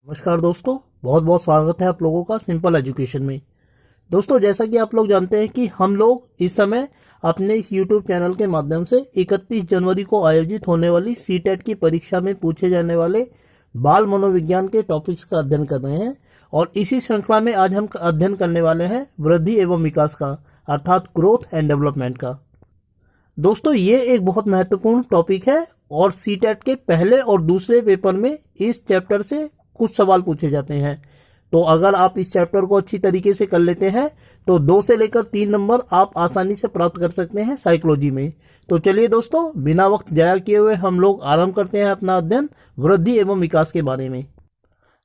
नमस्कार दोस्तों, बहुत बहुत स्वागत है आप लोगों का सिंपल एजुकेशन में। दोस्तों, जैसा कि आप लोग जानते हैं कि हम लोग इस समय अपने इस YouTube चैनल के माध्यम से 31 जनवरी को आयोजित होने वाली सीटेट की परीक्षा में पूछे जाने वाले बाल मनोविज्ञान के टॉपिक्स का अध्ययन कर रहे हैं। और इसी श्रृंखला में आज हम अध्ययन करने वाले हैं वृद्धि एवं विकास का, अर्थात ग्रोथ एंड डेवलपमेंट का। दोस्तों, ये एक बहुत महत्वपूर्ण टॉपिक है और सीटेट के पहले और दूसरे पेपर में इस चैप्टर से कुछ सवाल पूछे जाते हैं। तो अगर आप इस चैप्टर को अच्छी तरीके से कर लेते हैं तो 2 से लेकर 3 नंबर आप आसानी से प्राप्त कर सकते हैं साइकोलॉजी में। तो चलिए दोस्तों, बिना वक्त जाया किए हुए हम लोग आरंभ करते हैं अपना अध्ययन वृद्धि एवं विकास के बारे में।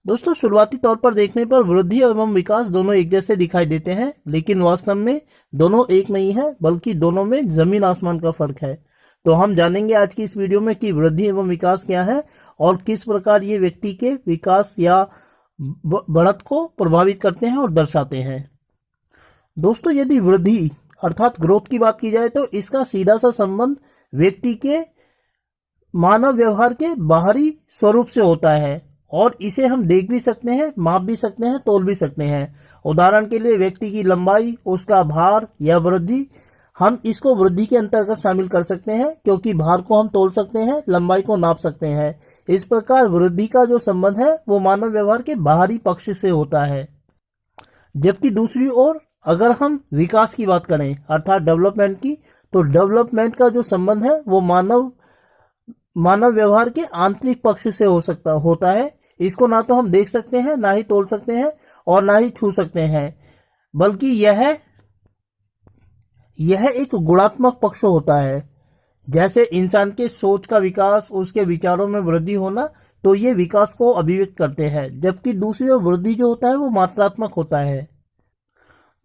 दोस्तों, शुरुआती तौर पर देखने पर वृद्धि एवं विकास दोनों एक जैसे दिखाई देते हैं, लेकिन वास्तव में दोनों एक नहीं है, बल्कि दोनों में जमीन आसमान का फर्क है। तो हम जानेंगे आज की इस वीडियो में कि वृद्धि एवं विकास क्या है और किस प्रकार ये व्यक्ति के विकास या बढ़त को प्रभावित करते हैं और दर्शाते हैं। दोस्तों, यदि वृद्धि अर्थात ग्रोथ की बात की जाए तो इसका सीधा सा संबंध व्यक्ति के मानव व्यवहार के बाहरी स्वरूप से होता है और इसे हम देख भी सकते हैं, माप भी सकते हैं, तोल भी सकते हैं। उदाहरण के लिए व्यक्ति की लंबाई, उसका भार या वृद्धि, हम इसको वृद्धि के अंतर्गत शामिल कर सकते हैं क्योंकि भार को हम तोल सकते हैं, लंबाई को नाप सकते हैं। इस प्रकार वृद्धि का जो संबंध है वो मानव व्यवहार के बाहरी पक्ष से होता है। जबकि दूसरी ओर अगर हम विकास की बात करें अर्थात डेवलपमेंट की, तो डेवलपमेंट का जो संबंध है वो मानव व्यवहार के आंतरिक पक्ष से होता है। इसको ना तो हम देख सकते हैं, ना ही तोल सकते हैं और ना ही छू सकते हैं, बल्कि यह एक गुणात्मक पक्ष होता है। जैसे इंसान के सोच का विकास, उसके विचारों में वृद्धि होना, तो ये विकास को अभिव्यक्त करते हैं। जबकि दूसरी ओर वृद्धि जो होता है वो मात्रात्मक होता है।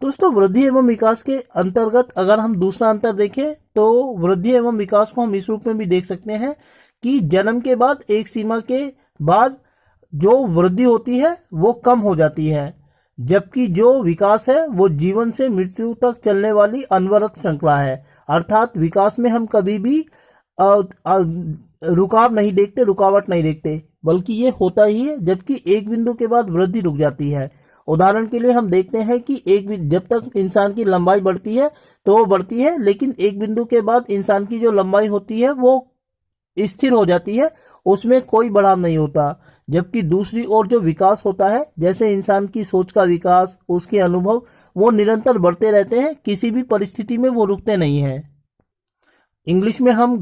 दोस्तों, वृद्धि एवं विकास के अंतर्गत अगर हम दूसरा अंतर देखें तो वृद्धि एवं विकास को हम इस रूप में भी देख सकते हैं कि जन्म के बाद एक सीमा के बाद जो वृद्धि होती है वो कम हो जाती है, जबकि जो विकास है वो जीवन से मृत्यु तक चलने वाली अनवरत श्रृंखला है। अर्थात विकास में हम कभी भी रुकावट नहीं देखते, बल्कि ये होता ही है, जबकि एक बिंदु के बाद वृद्धि रुक जाती है। उदाहरण के लिए हम देखते हैं कि जब तक इंसान की लंबाई बढ़ती है तो वो बढ़ती है, लेकिन एक बिंदु के बाद इंसान की जो लंबाई होती है वो स्थिर हो जाती है, उसमें कोई बढ़ाव नहीं होता। जबकि दूसरी ओर जो विकास होता है, जैसे इंसान की सोच का विकास, उसके अनुभव, वो निरंतर बढ़ते रहते हैं, किसी भी परिस्थिति में वो रुकते नहीं हैं। इंग्लिश में हम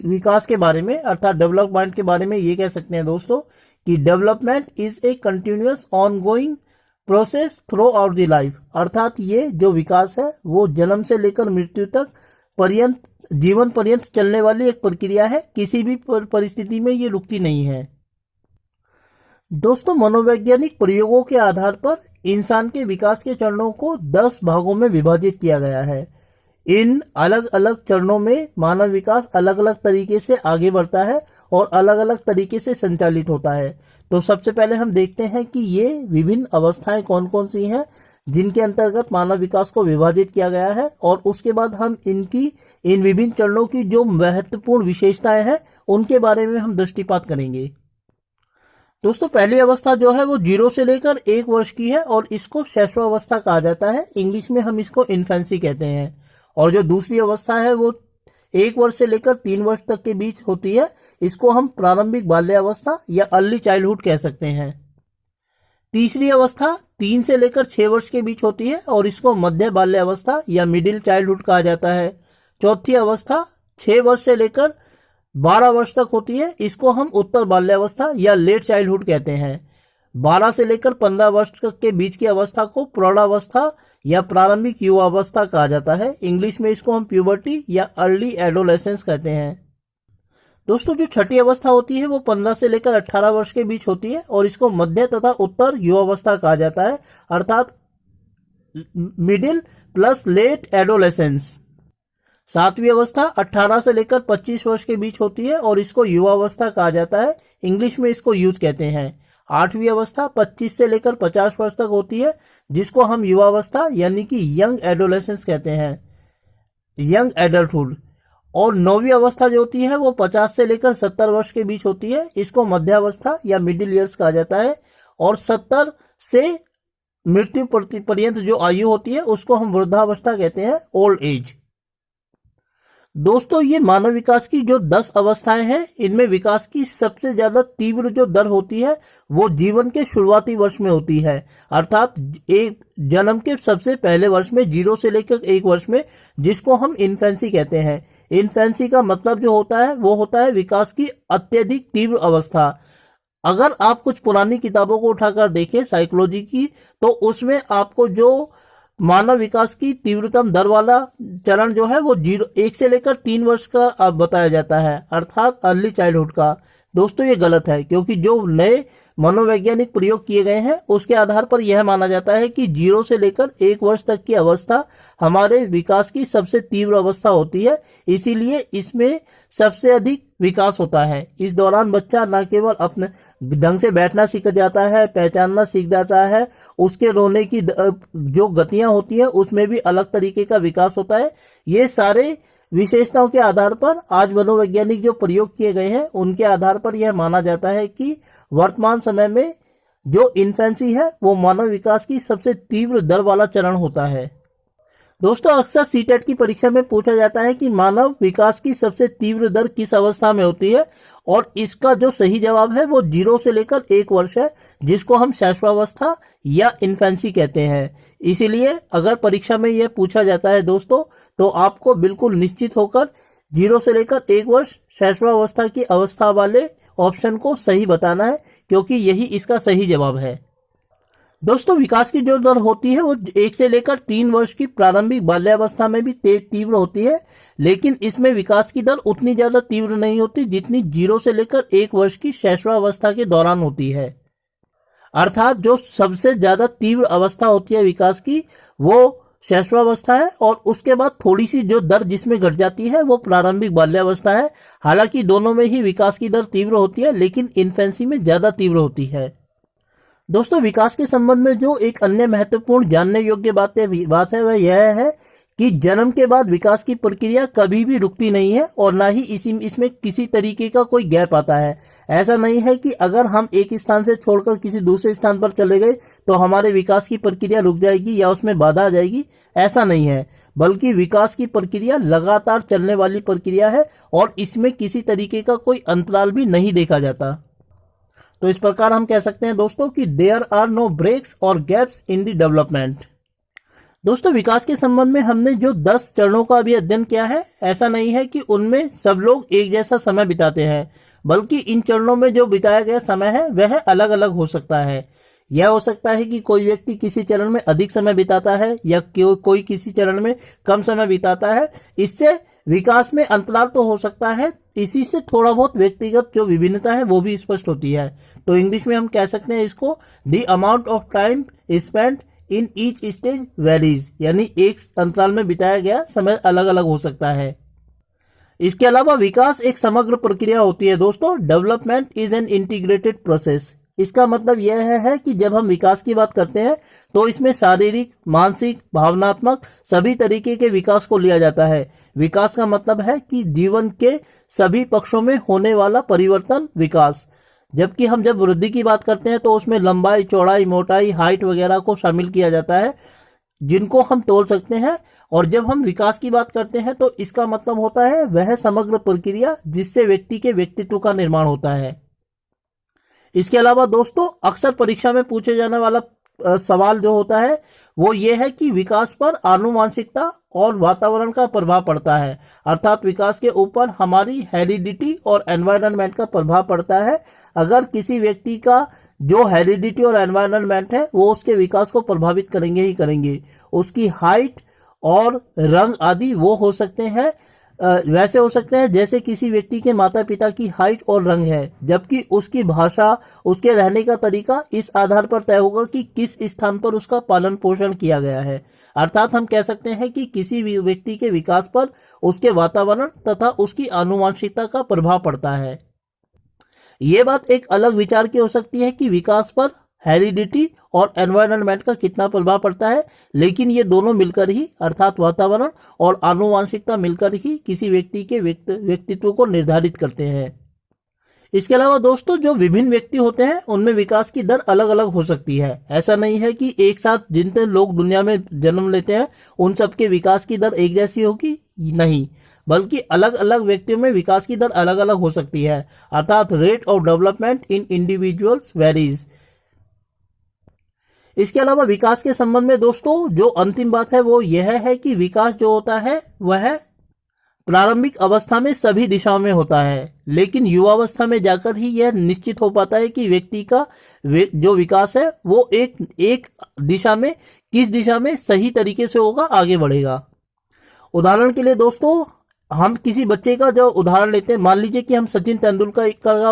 विकास के बारे में अर्थात डेवलपमेंट के बारे में ये कह सकते हैं दोस्तों कि development is a continuous ongoing process through out the life. अर्थात ये जो विकास है वो जन्म से लेकर मृत्यु तक जीवन पर्यंत चलने वाली एक प्रक्रिया है, किसी भी परिस्थिति में ये रुकती नहीं है। दोस्तों, मनोवैज्ञानिक प्रयोगों के आधार पर इंसान के विकास के चरणों को 10 भागों में विभाजित किया गया है। इन अलग अलग चरणों में मानव विकास अलग अलग तरीके से आगे बढ़ता है और अलग अलग तरीके से संचालित होता है। तो सबसे पहले हम देखते हैं कि ये विभिन्न अवस्थाएं कौन कौन सी हैं जिनके अंतर्गत मानव विकास को विभाजित किया गया है, और उसके बाद हम इन विभिन्न चरणों की जो महत्वपूर्ण विशेषताएं हैं उनके बारे में हम दृष्टिपात करेंगे। दोस्तों, पहली अवस्था जो है वो 0 से लेकर 1 वर्ष की है और इसको शैशवावस्था कहा जाता है। इंग्लिश में हम इसको इन्फेंसी कहते हैं। और जो दूसरी अवस्था है वो 1 वर्ष से लेकर 3 वर्ष तक के बीच होती है, इसको हम प्रारंभिक बाल्यावस्था या अर्ली चाइल्डहुड कह सकते हैं। तीसरी अवस्था 3 से लेकर 6 वर्ष के बीच होती है और इसको मध्य बाल्यावस्था या मिडिल चाइल्डहुड कहा जाता है। चौथी अवस्था 6 वर्ष से लेकर 12 वर्ष तक होती है, इसको हम उत्तर बाल्यावस्था या लेट चाइल्डहुड कहते हैं। 12 से लेकर 15 वर्ष तक के बीच की अवस्था को प्रौढ़ावस्था या प्रारंभिक युवावस्था कहा जाता है। इंग्लिश में इसको हम प्यूबर्टी या अर्ली एडोलेसेंस कहते हैं। दोस्तों, जो छठी अवस्था होती है वो 15 से लेकर 18 वर्ष के बीच होती है और इसको मध्य तथा उत्तर युवावस्था कहा जाता है, अर्थात मिडिल प्लस लेट एडोलेसेंस। 7वीं अवस्था 18 से लेकर 25 वर्ष के बीच होती है और इसको युवावस्था कहा जाता है। इंग्लिश में इसको यूथ कहते हैं। 8वीं अवस्था 25 से लेकर 50 वर्ष तक होती है, जिसको हम युवावस्था यानी कि यंग एडोलेसेंस कहते हैं, यंग एडल्टहुड। और 9वीं अवस्था जो होती है वो 50 से लेकर 70 वर्ष के बीच होती है, इसको मध्यावस्था या मिडिल ईयर्स कहा जाता है। और 70 से मृत्यु पर्यंत जो आयु होती है उसको हम वृद्धावस्था कहते हैं, ओल्ड एज। दोस्तों ये मानव विकास की जो 10 अवस्थाएं हैं, इनमें विकास की सबसे ज्यादा तीव्र जो दर होती है वो जीवन के शुरुआती वर्ष में होती है, अर्थात एक जन्म के सबसे पहले वर्ष में, 0 से लेकर 1 वर्ष में, जिसको हम इन्फेंसी कहते हैं। इन्फेंसी का मतलब जो होता है वो होता है विकास की अत्यधिक तीव्र अवस्था। अगर आप कुछ पुरानी किताबों को उठाकर देखें साइकोलॉजी की, तो उसमें आपको जो मानव विकास की तीव्रतम दर वाला चरण जो है वो 1 से लेकर 3 वर्ष का बताया जाता है, अर्थात अर्ली चाइल्डहुड का। दोस्तों ये गलत है, क्योंकि जो नए मनोवैज्ञानिक प्रयोग किए गए हैं उसके आधार पर यह माना जाता है कि 0 से लेकर 1 वर्ष तक की अवस्था हमारे विकास की सबसे तीव्र अवस्था होती है, इसीलिए इसमें सबसे अधिक विकास होता है। इस दौरान बच्चा न केवल अपने ढंग से बैठना सीख जाता है, पहचानना सीख जाता है, उसके रोने की जो गतियां होती हैं उसमें भी अलग तरीके का विकास होता है। ये सारे विशेषताओं के आधार पर आज मनोवैज्ञानिक जो प्रयोग किए गए हैं उनके आधार पर यह माना जाता है कि वर्तमान समय में जो इन्फेंसी है वो मानव विकास की सबसे तीव्र दर वाला चरण होता है। दोस्तों अक्सर सीटेट की परीक्षा में पूछा जाता है कि मानव विकास की सबसे तीव्र दर किस अवस्था में होती है, और इसका जो सही जवाब है वो 0 से लेकर 1 वर्ष है, जिसको हम शैशवावस्था या इन्फेंसी कहते हैं। इसीलिए अगर परीक्षा में यह पूछा जाता है दोस्तों, तो आपको बिल्कुल निश्चित होकर 0 से लेकर 1 वर्ष शैशवावस्था की अवस्था वाले ऑप्शन को सही बताना है, क्योंकि यही इसका सही जवाब है। दोस्तों विकास की जो दर होती है वो 1 से लेकर 3 वर्ष की प्रारंभिक बाल्यावस्था में भी तीव्र होती है, लेकिन इसमें विकास की दर उतनी ज्यादा तीव्र नहीं होती जितनी 0 से लेकर 1 वर्ष की शैशवावस्था के दौरान होती है। अर्थात जो सबसे ज्यादा तीव्र अवस्था होती है विकास की वो शैशवावस्था है, और उसके बाद थोड़ी सी जो दर जिसमें घट जाती है वो प्रारंभिक बाल्यावस्था है। हालांकि दोनों में ही विकास की दर तीव्र होती है, लेकिन इन्फेंसी में ज्यादा तीव्र होती है। दोस्तों विकास के संबंध में जो एक अन्य महत्वपूर्ण जानने योग्य बात है वह यह है कि जन्म के बाद विकास की प्रक्रिया कभी भी रुकती नहीं है, और ना ही इसमें किसी तरीके का कोई गैप आता है। ऐसा नहीं है कि अगर हम एक स्थान से छोड़कर किसी दूसरे स्थान पर चले गए तो हमारे विकास की प्रक्रिया रुक जाएगी या उसमें बाधा आ जाएगी, ऐसा नहीं है, बल्कि विकास की प्रक्रिया लगातार चलने वाली प्रक्रिया है और इसमें किसी तरीके का कोई अंतराल भी नहीं देखा जाता। तो इस प्रकार हम कह सकते हैं दोस्तों कि देयर आर नो ब्रेक्स और गैप्स इन द डेवलपमेंट। दोस्तों विकास के संबंध में हमने जो 10 चरणों का अभी अध्ययन किया है, ऐसा नहीं है कि उनमें सब लोग एक जैसा समय बिताते हैं, बल्कि इन चरणों में जो बिताया गया समय है वह अलग अलग हो सकता है। यह हो सकता है कि कोई व्यक्ति किसी चरण में अधिक समय बिताता है या कोई किसी चरण में कम समय बिताता है। इससे विकास में अंतराल तो हो सकता है, इसी से थोड़ा बहुत व्यक्तिगत जो विभिन्नता है वो भी स्पष्ट होती है। तो इंग्लिश में हम कह सकते हैं इसको the amount of time spent in each stage varies, यानी एक अंतराल में बिताया गया समय अलग अलग हो सकता है। इसके अलावा विकास एक समग्र प्रक्रिया होती है दोस्तों। Development is an integrated process. इसका मतलब यह है कि जब हम विकास की बात करते हैं तो इसमें शारीरिक, मानसिक, भावनात्मक सभी तरीके के विकास को लिया जाता है। विकास का मतलब है कि जीवन के सभी पक्षों में होने वाला परिवर्तन विकास। जबकि हम जब वृद्धि की बात करते हैं तो उसमें लंबाई, चौड़ाई, मोटाई, हाइट वगैरह को शामिल किया जाता है, जिनको हम तोल सकते हैं। और जब हम विकास की बात करते हैं तो इसका मतलब होता है वह समग्र प्रक्रिया जिससे व्यक्ति के व्यक्तित्व का निर्माण होता है। इसके अलावा दोस्तों अक्सर परीक्षा में पूछे जाने वाला सवाल जो होता है वो ये है कि विकास पर आनुवांशिकता और वातावरण का प्रभाव पड़ता है, अर्थात विकास के ऊपर हमारी हेरिडिटी और एनवायरनमेंट का प्रभाव पड़ता है। अगर किसी व्यक्ति का जो हेरिडिटी और एनवायरनमेंट है वो उसके विकास को प्रभावित करेंगे ही करेंगे। उसकी हाइट और रंग आदि वो हो सकते हैं, वैसे हो सकते हैं जैसे किसी व्यक्ति के माता पिता की हाइट और रंग है, जबकि उसकी भाषा, उसके रहने का तरीका इस आधार पर तय होगा कि किस स्थान पर उसका पालन पोषण किया गया है। अर्थात हम कह सकते हैं कि किसी भी व्यक्ति के विकास पर उसके वातावरण तथा उसकी आनुवांशिकता का प्रभाव पड़ता है। ये बात एक अलग विचार की हो सकती है कि विकास पर हेरिडिटी और एनवायरनमेंट का कितना प्रभाव पड़ता है, लेकिन ये दोनों मिलकर ही अर्थात वातावरण और आनुवांशिकता मिलकर ही किसी व्यक्ति के व्यक्तित्व को निर्धारित करते हैं। इसके अलावा दोस्तों जो विभिन्न व्यक्ति होते हैं उनमें विकास की दर अलग अलग हो सकती है। ऐसा नहीं है कि एक साथ जितने लोग दुनिया में जन्म लेते हैं उन सबके विकास की दर एक जैसी होगी, नहीं, बल्कि अलग अलग व्यक्तियों में विकास की दर अलग अलग हो सकती है, अर्थात rate of development in individuals varies. इसके अलावा विकास के संबंध में दोस्तों जो अंतिम बात है वो यह है कि विकास जो होता है वह प्रारंभिक अवस्था में सभी दिशाओं में होता है, लेकिन युवावस्था में जाकर ही यह निश्चित हो पाता है कि व्यक्ति का जो विकास है वो एक दिशा में, किस दिशा में सही तरीके से होगा, आगे बढ़ेगा। उदाहरण के लिए दोस्तों हम किसी बच्चे का जो उदाहरण लेते हैं, मान लीजिए कि हम सचिन तेंदुलकर का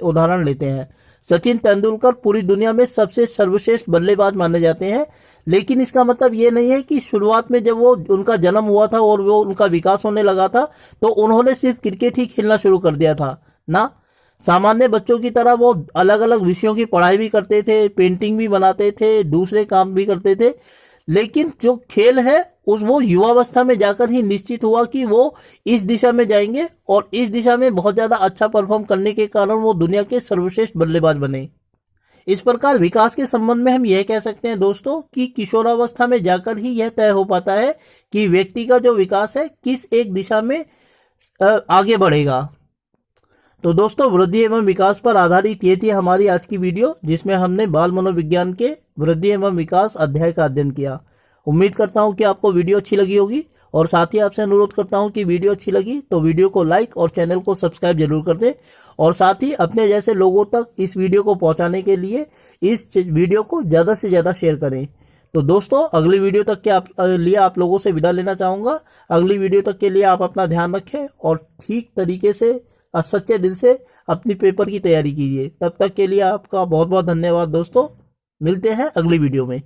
उदाहरण लेते हैं। सचिन तेंदुलकर पूरी दुनिया में सबसे सर्वश्रेष्ठ बल्लेबाज माने जाते हैं, लेकिन इसका मतलब ये नहीं है कि शुरुआत में जब वो उनका जन्म हुआ था और वो उनका विकास होने लगा था तो उन्होंने सिर्फ क्रिकेट ही खेलना शुरू कर दिया था ना। सामान्य बच्चों की तरह वो अलग अलग विषयों की पढ़ाई भी करते थे, पेंटिंग भी बनाते थे, दूसरे काम भी करते थे, लेकिन जो खेल है वो युवावस्था में जाकर ही निश्चित हुआ कि वो इस दिशा में जाएंगे और इस दिशा में बहुत ज्यादा अच्छा परफॉर्म करने के कारण वो दुनिया के सर्वश्रेष्ठ बल्लेबाज बने। इस प्रकार विकास के संबंध में हम यह कह सकते हैं दोस्तों कि किशोरावस्था में जाकर ही यह तय हो पाता है कि व्यक्ति का जो विकास है किस एक दिशा में आगे बढ़ेगा। तो दोस्तों वृद्धि एवं विकास पर आधारित ये थी हमारी आज की वीडियो, जिसमें हमने बाल मनोविज्ञान के वृद्धि एवं विकास अध्याय का अध्ययन किया। उम्मीद करता हूं कि आपको वीडियो अच्छी लगी होगी और साथ ही आपसे अनुरोध करता हूं कि वीडियो अच्छी लगी तो वीडियो को लाइक और चैनल को सब्सक्राइब जरूर कर दें और साथ ही अपने जैसे लोगों तक इस वीडियो को पहुंचाने के लिए इस वीडियो को ज़्यादा से ज़्यादा शेयर करें। तो दोस्तों अगली वीडियो तक के लिए आप लोगों से विदा लेना चाहूँगा। अगली वीडियो तक के लिए आप अपना ध्यान रखें और ठीक तरीके से सच्चे दिल से अपनी पेपर की तैयारी कीजिए। तब तक के लिए आपका बहुत बहुत धन्यवाद दोस्तों। मिलते हैं अगली वीडियो में।